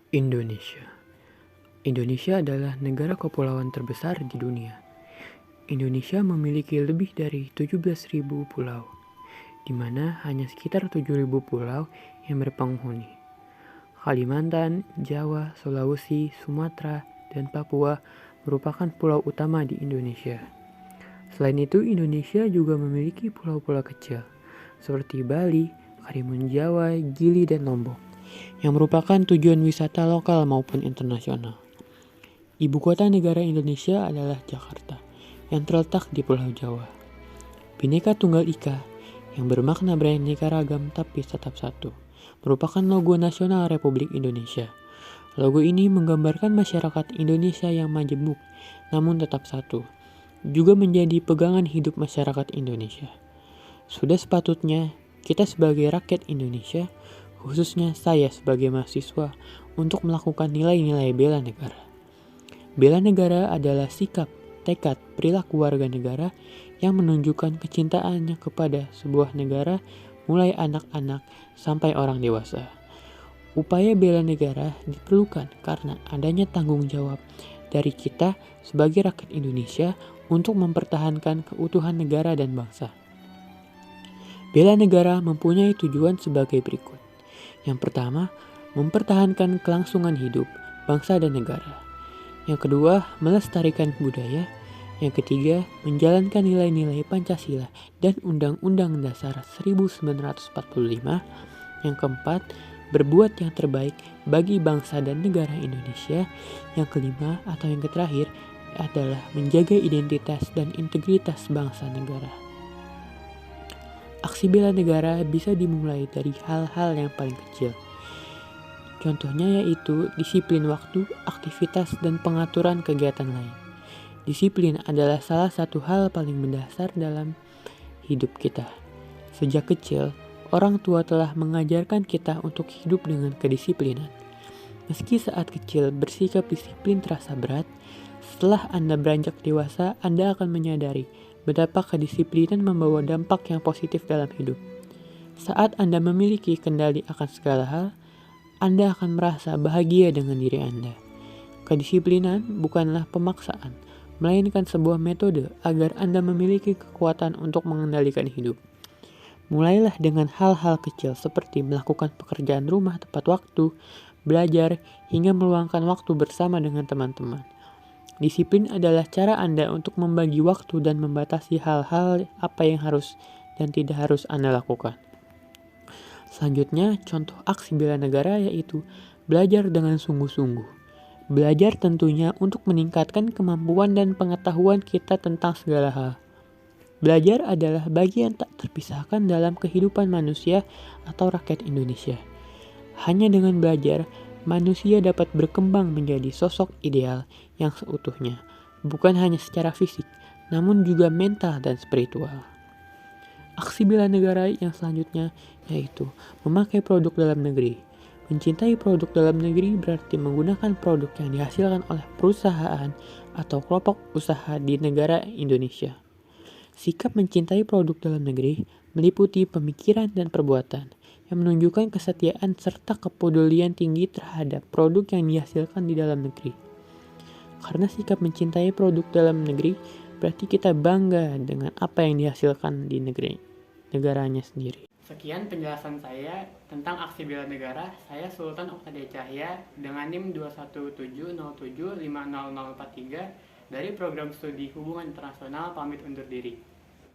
Indonesia. Indonesia adalah negara kepulauan terbesar di dunia. Indonesia memiliki lebih dari 17.000 pulau, di mana hanya sekitar 7.000 pulau yang berpenghuni. Kalimantan, Jawa, Sulawesi, Sumatera, dan Papua merupakan pulau utama di Indonesia. Selain itu, Indonesia juga memiliki pulau-pulau kecil, seperti Bali, Karimun Jawa, Gili, dan Lombok, yang merupakan tujuan wisata lokal maupun internasional. Ibu kota negara Indonesia adalah Jakarta, yang terletak di Pulau Jawa. Bhinneka Tunggal Ika, yang bermakna beraneka ragam tapi tetap satu, merupakan logo nasional Republik Indonesia. Logo ini menggambarkan masyarakat Indonesia yang majemuk, namun tetap satu, juga menjadi pegangan hidup masyarakat Indonesia. Sudah sepatutnya kita sebagai rakyat Indonesia, khususnya saya sebagai mahasiswa, untuk melakukan nilai-nilai bela negara. Bela negara adalah sikap, tekad, perilaku warga negara yang menunjukkan kecintaannya kepada sebuah negara, mulai anak-anak sampai orang dewasa. Upaya bela negara diperlukan karena adanya tanggung jawab dari kita sebagai rakyat Indonesia untuk mempertahankan keutuhan negara dan bangsa. Bela negara mempunyai tujuan sebagai berikut. Yang pertama, mempertahankan kelangsungan hidup bangsa dan negara. Yang kedua, melestarikan budaya. Yang ketiga, menjalankan nilai-nilai Pancasila dan Undang-Undang Dasar 1945. Yang keempat, berbuat yang terbaik bagi bangsa dan negara Indonesia. Yang kelima atau yang terakhir adalah menjaga identitas dan integritas bangsa negara. Aksi bela negara bisa dimulai dari hal-hal yang paling kecil. Contohnya yaitu disiplin waktu, aktivitas, dan pengaturan kegiatan lain. Disiplin adalah salah satu hal paling mendasar dalam hidup kita. Sejak kecil, orang tua telah mengajarkan kita untuk hidup dengan kedisiplinan. Meski saat kecil bersikap disiplin terasa berat, setelah Anda beranjak dewasa, Anda akan menyadari betapa kedisiplinan membawa dampak yang positif dalam hidup. Saat Anda memiliki kendali akan segala hal, Anda akan merasa bahagia dengan diri Anda. Kedisiplinan bukanlah pemaksaan, melainkan sebuah metode agar Anda memiliki kekuatan untuk mengendalikan hidup. Mulailah dengan hal-hal kecil seperti melakukan pekerjaan rumah tepat waktu, belajar, hingga meluangkan waktu bersama dengan teman-teman. Disiplin adalah cara Anda untuk membagi waktu dan membatasi hal-hal apa yang harus dan tidak harus Anda lakukan. Selanjutnya, contoh aksi bela negara yaitu belajar dengan sungguh-sungguh. Belajar tentunya untuk meningkatkan kemampuan dan pengetahuan kita tentang segala hal. Belajar adalah bagian tak terpisahkan dalam kehidupan manusia atau rakyat Indonesia. Hanya dengan belajar, manusia dapat berkembang menjadi sosok ideal yang seutuhnya, bukan hanya secara fisik, namun juga mental dan spiritual. Aksi bela negara yang selanjutnya yaitu memakai produk dalam negeri. Mencintai produk dalam negeri berarti menggunakan produk yang dihasilkan oleh perusahaan atau kelompok usaha di negara Indonesia. Sikap mencintai produk dalam negeri meliputi pemikiran dan perbuatan yang menunjukkan kesetiaan serta kepedulian tinggi terhadap produk yang dihasilkan di dalam negeri. Karena sikap mencintai produk dalam negeri berarti kita bangga dengan apa yang dihasilkan di negaranya sendiri. Sekian penjelasan saya tentang aksi bela negara. Saya Sultan Oktadia Cahya dengan NIM 21707500043 dari Program Studi Hubungan Internasional pamit undur diri.